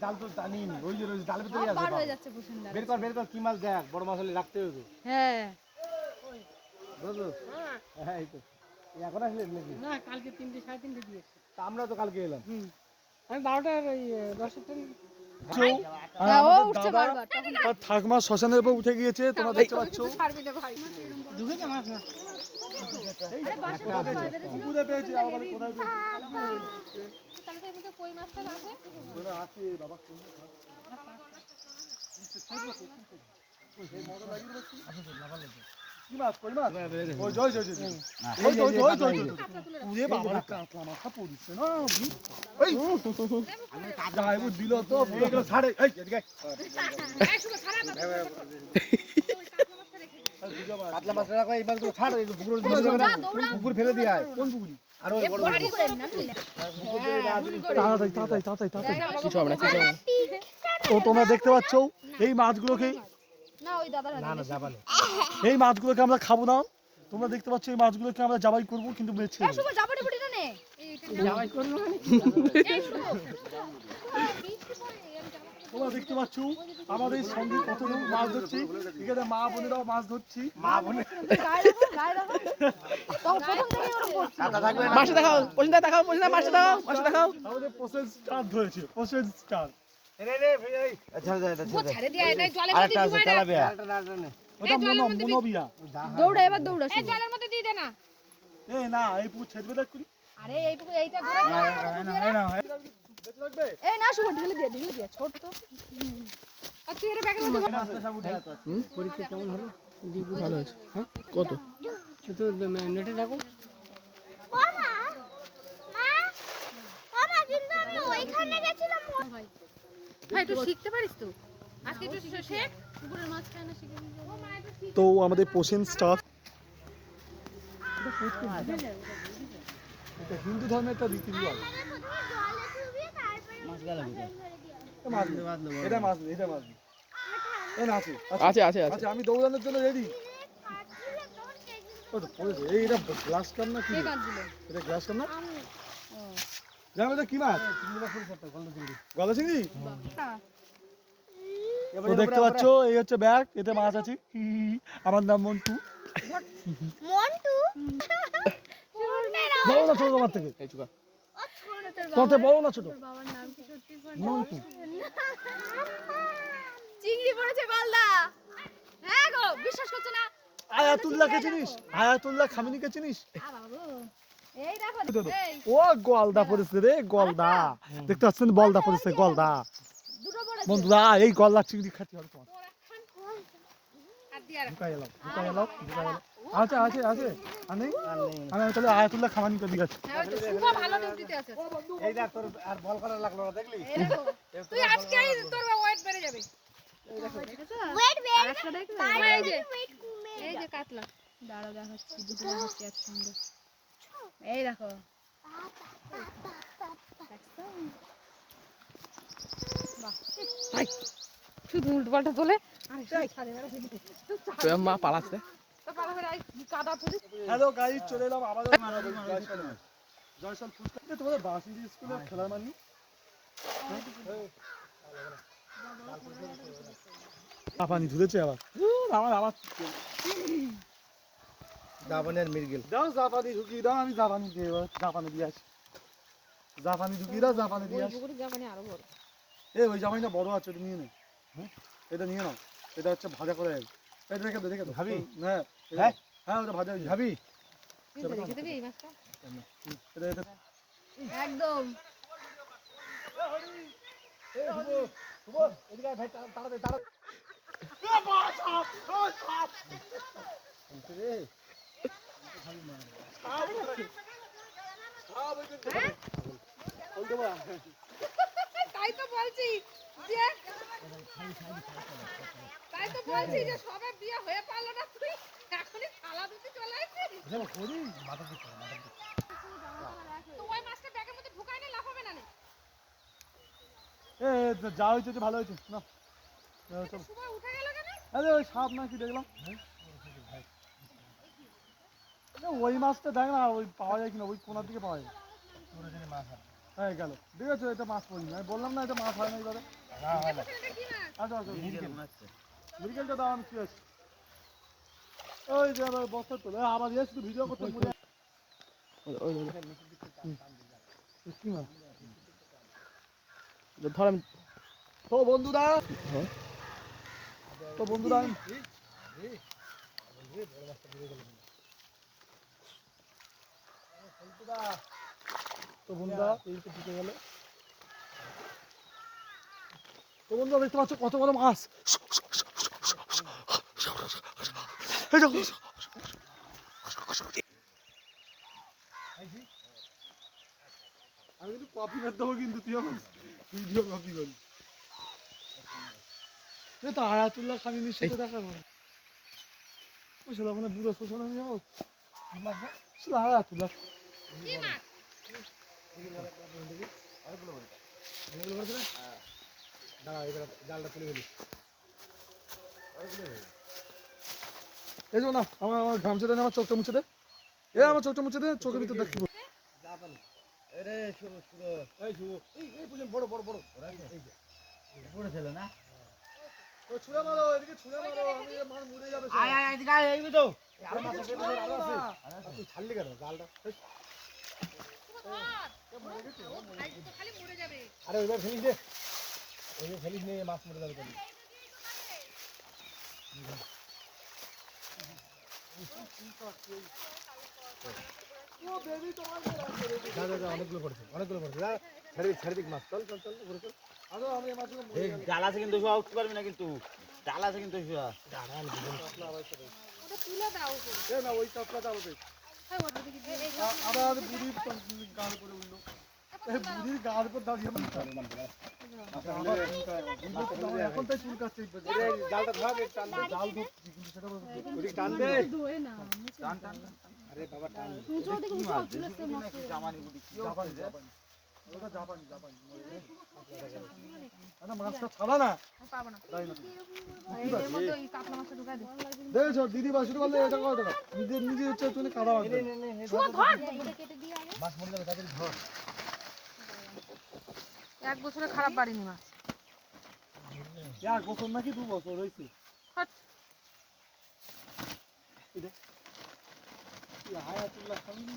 জাল তো টানিনি, ওই যে জালের ভিতরে আছে। বার হয়ে যাচ্ছে পুষিন্দা। বের কর কি মাছ দেখ, বড় মাছ হলে রাখতে হবে। হ্যাঁ বুঝলো? হ্যাঁ এই তো। এখন আসলে নাকি? না, কালকে 3টে 3:30 দিয়েছে। তা আমরা তো কালকে এলাম। আমি 12টার ওই 10টার ট্রেন। ও উঠছে বারবার তখন ঠাকমা শ্মশানের উপর উঠে গিয়েছে, তোমরা দেখতে পাচ্ছ। ছাড়বি না ভাই। ঢুকেছে মাছ না। আরে বাসে তো ভয় বেড়েছে। পুকুরে পেয়েছি, আবার কোথায় পেয়েছি? তাহলে তো এর মধ্যে কই মাছটা আছে। ওরা আছে বাবা। কি মাছ? কই মাছ? ওই জয় জয় জয়। ওই জয় জয় জয় জয়। পুরে বাবা কাতলা মাথা পড়ছে না। এই আমি কাদা আইবো দিল তো পুরো ছাড়ে। এই এদিকে এই শুনো ছাড়া কাতলা মাছ রাখো, এইবার তো ছাড়, এই পুকুর ফেলে দেবে না। পুকুর ফেলে দিয়ে আয়। কোন পুকুরি? আর ওই বড় বাড়ি করে না নিলে। তাড়াতাড়ি কিছু হবে না, কিছু হবে না। ও তোমরা দেখতে পাচ্ছ এই মাছগুলোকে, না ওই দাদার না না যাবা না, এই মাছগুলোকে আমরা খাবো না। তোমরা দেখতে পাচ্ছ এই মাছগুলোকে আমরা জবাই করব, কিন্তু মেরে ছেড়ে এই শুভ জাপানি বুড়ি না নে যাওয়াই করলো মানে এই শুভ তোমরা দেখতে পাচ্ছ আমাদের সঙ্গে কত লোক মাছ ধরছি। এখানে মা বোনেরাও মাছ ধরছি। মা বোনে গায়ে রাখো তো প্রথম থেকে ওরকম করছি মাছটা দেখাও, পছন্দ দেখাও, পছন্দ মাছটা দাও, মাছটা দেখাও। আমাদের পোষেন স্টার ধরেছে, পোষেন স্টার। ও ছেড়ে দিয়ে এটাই জলের মধ্যে ডুবাই না ওটা মনোবিয়া। দৌড়া এবার দৌড়া এই জলের মধ্যে দিয়ে দে না এই না, এই পুকুর ছেড়বে দেখ করি। আরে এইটা ঘুরে এই না শুভ ঢেলে দিয়ে ছোট তো আর তুই এর ব্যাগের মধ্যে পরীক্ষা কেমন হলো? দিবু ভালো আছে। হ্যাঁ কত? তো নেটে দেখো। মামা মামা কিন্তু আমি ওইখানে গেছিলাম। ভাই তুই শিখতে পারিস তো আজকে একটু শেখ পুকুরের মাছ খানা শিখে নিবি ও মা একটু শিখ তো আমাদের পোষেন স্টার, এটা হিন্দু ধর্মের একটা রীতি রিওয়াজ। এটা মাছ এটা মাছ এই না আছে আছে আছে। আমি দৌড়ানোর জন্য রেডি। ও তো পড়েছে। এই এটা গ্লাস কাপ না কি? কে কাট দিল এটা গ্লাস কাপ না? জানো এটা কি মাছ? গলদা চিংড়ি। তো দেখতে পাচ্ছ এই হচ্ছে ব্যাগ, এতে মাছ আছে। আমার নাম মন্টু। মন্টু বড় না ছোট তোমার থেকে? তোর থেকে বড় না ছোট? বাবার নাম কি সত্যি মন্টু। চিংড়ি পড়েছে গলদা হ্যাঁ গো বিশ্বাস করছ না আয়াতুল্লাহকে চিনিস? আয়াতুল্লাহ খামিনিকে চিনিস? বাবু এই দেখো এই ও গলদা পড়েছে রে, গলদা। দেখতে পাচ্ছেন বলদা পড়েছে, গলদা। দুটো পড়েছে বন্ধুরা এই গলদা চিংড়ি খাচ্ছি হবে তোমার। আর দিয়া রাখ ঢুকাই এলাম। আছে আছে আছে। আর নেই? আমি তাহলে আয়াতুল্লাহ খামানিকে দিয়ে যাচ্ছি। হ্যাঁ তো শুভ ভালো ডিউটিতে আছে এই দেখ তোর আর বল করা লাগলো না, দেখলি? এই দেখো তুই আজকেই তোর ওয়েট বেড়ে যাবে ওয়েট আরেকটা দেখলে এই যে কাতলা দাঁড়াও দেখাচ্ছি দুটো দেখাচ্ছি একসঙ্গে এই দেখো শুধু উল্টো পাল্টা তোলে মা পালাচ্ছে। কাদা তুলি হ্যালো গাইস, চলে এলাম আমাদের জয়সাল ফুটবল। তোমাদের বাসি স্কুলে খেলার মানি পানি ধুলেছে আবার। আমার আবার জাপানের মির্গেল দাও, জাপানি ঢুকিয়ে দাও। আমি জাপানি দিয়ে জাপানি দিয়ে আসি। জাপানি ঢুকিয়ে দাও, জাপানি দিয়ে আসি। জাপানি আরো বড় ওই জামাইটা বড় আছে, এটা নিয়ে নে। হ্যাঁ এটা নিয়ে নাও, এটা হচ্ছে ভাজা করে এটা রেখে দে ভাবি। হ্যাঁ হ্যাঁ ওটা ভাজা ভাবি রেখে দিবি এই মাছটা এটা একদম এদিকে ভাই তাড়াতাড়ি তাড়াতাড়ি। তাই তো বলছি যে সবে বিয়ে হয়ে পারলো না তুই এখনই থালা ধুতে চলে আসছিস তো ওই মাছটা ব্যাগের মধ্যে ঢুকাই না লাফাবে না যা হয়েছে ভালো হয়েছে না। সময় উঠে গেল কেন আরে ওই সাপ না কি দেখলাম। ওই মাছটা দেখ না, ওই পাওয়া যায় কিনা, ওই কোনার দিকে পাওয়া যায়। হ্যাঁ গেল দেখেছো এটা মাছ পড়িনি আমি বললাম না এটা মাছ হয় না এবারে আচ্ছা আচ্ছা মেডিকেলটা দাও আমি কি আছে ওই যে আবার বস্তা তোলে আবার এসে ভিডিও করতে মরে কি মাছ ধর আমি তো বন্ধুরা তো বন্ধুরা তো বন্ধুরা এই তো ঢুকে গেল তো বন্ধুরা দেখতে পাচ্ছ কত বড় মাছ এই দেখো আমি কিন্তু কপি করতে দেবো কিন্তু তুই আমার ভিডিও কপি করি তো আয়াতুল্লাহ খালি নিশ্চিত দেখাবো বুঝলো মানে বুড়ো শোষণ আমি যাবো শুধু আয়াতুল্লাহ এই যে না আমার আমার ঘামছে দেন আমার চোখটা মুছে দে এ আমার চোখটা মুছে দে চোখের ভিতর দেখতে বড় বড় বড় বড় ছেলে না ছুঁড়ে মারো এদিকে ছুঁড়ে মারো আমি মাছ মরে যাবে আয় আয় এদিকে আয় এই তো আর মাছ আছে তুই ছাড়লি কেন জালটা খালি মরে যাবে আরে ওইবার ফেলিস দে ওইবার ফেলিস নিয়ে মাছ মরে যাবে তাহলে অনেকগুলো পড়েছে ছেড়ে দিক মাছ চল চল চল করে চল আরো আমি মাছগুলো ডাল আছে কিন্তু সব উঠতে পারবি না কিন্তু ডাল আছে কিন্তু ওটা তুলে দাও এ না ওই কাপড়া দাও দে আবার বুড়ির গাল করে উঠলো এই বুড়ির গাল করে দাঁড়িয়ে এখন তাই চুল কাটছে জালটা ধর জাল ধর কিন্তু সেটা টানবে টান টান আরে বাবা টান জামানি বুড়ি কি ওটা জাপানি জাপানি আরে মাছটা ছাড়া না পাবো না তাই না এর মধ্যে ওই কাতলা মাছটা ঢুকাই দে দেখো দিদি বাসুর বললে এটা কত টাকা নিজে নিজে হচ্ছে তুমি কাদা মাছ ধর এটা কেটে দিয়ে আগে মাছ মরে যাবে তাদের ধর এক বছরে খারাপ বাড়িনি মাছ এক বছর নাকি 2 বছর হইছে হাট আয়াতুল্লাহ খামিনি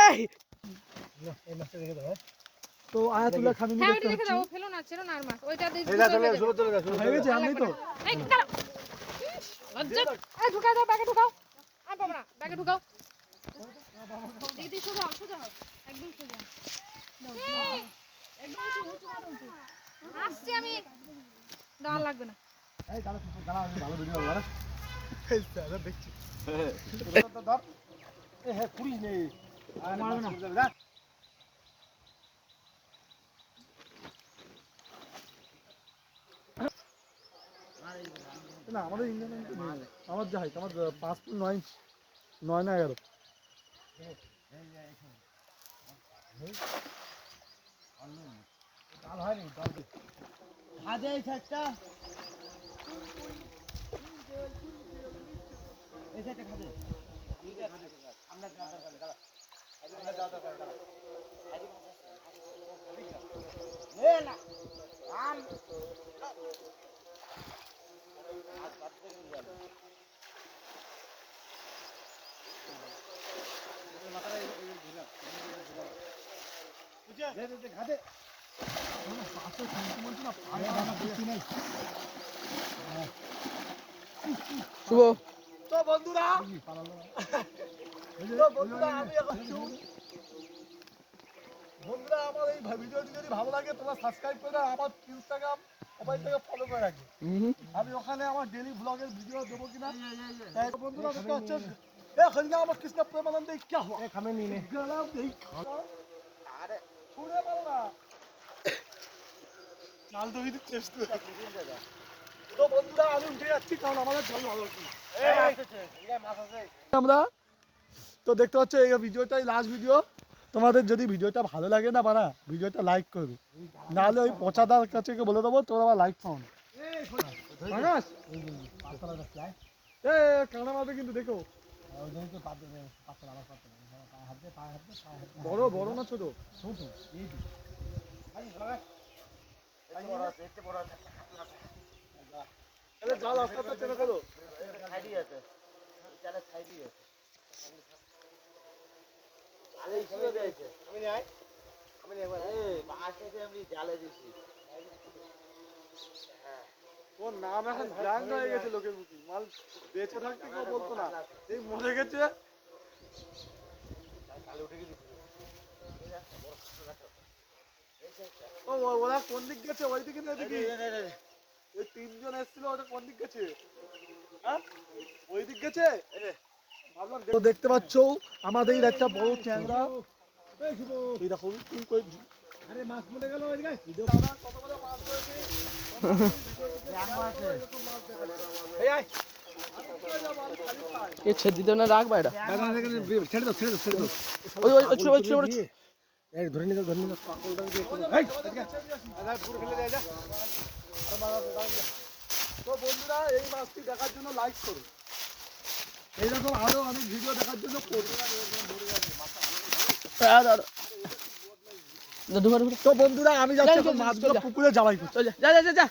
এই এই মাছটা রেখে দাও তো আয়াতুল্লাহ খামিনি হ্যাঁ দেখতে ওইটা রেখে হচ্ছে দাও ফেলো না ছেড়ো না আর মাছ ওইটা দিয়ে এই যা চলে চলে যা হয়ে গেছে আমি তো এই দাঁড়াও লজ্জা এই ঢুকাও দাও ব্যাগে ঢুকাও আর পাবো না ব্যাগে ঢুকাও দিদি সোজা সোজা একদম সোজা দাও একদম সোজা আসছি আমি দাঁড় লাগবে না এই দাঁড়া দাঁড়া ভালো ভিডিও হবে না এই দাঁড়া দেখছি ধর এই হ্যাঁ পুরিস নেই আর মারবে না না আমাদের ইন্ডিয়ান আমার যাই আমার 5.9 ইঞ্চ 9 না 11 ডাল হয়নি ডাল আদে এই সাইডটা এই সাইডটা খাবে আমরা এ না আম শুভ তো বন্ধুরা আমি এখন বন্ধুরা আমার এই ভিডিওটি যদি ভালো লাগে তোমরা সাবস্ক্রাইব করে আমার ইনস্টাগ্রাম মোবাইল থেকে ফলো করে রাখবে আমি ওখানে আমার ডেইলি ব্লগের ভিডিও দেবো কিনা তাই বন্ধুরা দেখতে পাচ্ছেন এ খলিনা আমার কৃষ্ণ প্রেমানন্দ কি হয় খামে নিয়ে গেলাম এই আরে ছুড়ে মারো না চাল তো ভিতরে চেষ্টা তো বন্ধুরা আমি উঠে যাচ্ছি কারণ আমাদের জল ভালো আছে আমরা তো দেখতে পাচ্ছ এই ভিডিওটাই লাস্ট ভিডিও তোমাদের যদি ভিডিওটা ভালো লাগে না বানা ভিডিওটা লাইক করবে নাহলে ওই পচাদার কাছে বলে দেবো তোমরা আবার লাইক পাও না কানা মারবে কিন্তু দেখো বড় বড় না ছোট? তাহলে জাল আস্তে আস্তে টেনে ফেলো। সাইডই আছে জালের সাইডই আছে জালে ইসুও দিয়েছে এই মাছ এসে আমি জালে দিছি তোর নাম এখন ব্র্যান্ড হয়ে গেছে লোকের মুখে। মাল বেঁচে থাকতে কেউ বলতো না, এই মরে গেছে। ওরা কোন দিক গেছে? ওই দিকে না এদিকে? ওই তিনজন এসেছিল, ওটা কোন দিক গেছে? হ্যাঁ ওই দিক গেছে। ভাবলাম তো দেখতে পাচ্ছ আমাদের একটা বড় ট্যাংরা। এই দেখো আরে মাছ মরে গেল কতগুলো মাছ ধরেছে। এ ছেড়ে দিতে না, রাখবা এটা। ছেড়ে দাও ছেড়ে দাও ছেড়ে দাও। ওই ওই ছোট ওই ছোট ধরে নিতে ধরে নিতে। তো বন্ধুরা এই মাছটি দেখার জন্য লাইক করুন। এইরকম আরো অনেক ভিডিও দেখার জন্য করুন। তো বন্ধুরা আমি যাচ্ছি এখন মাছগুলো পুকুরে জ্বালাই করছি। যা যা যা যা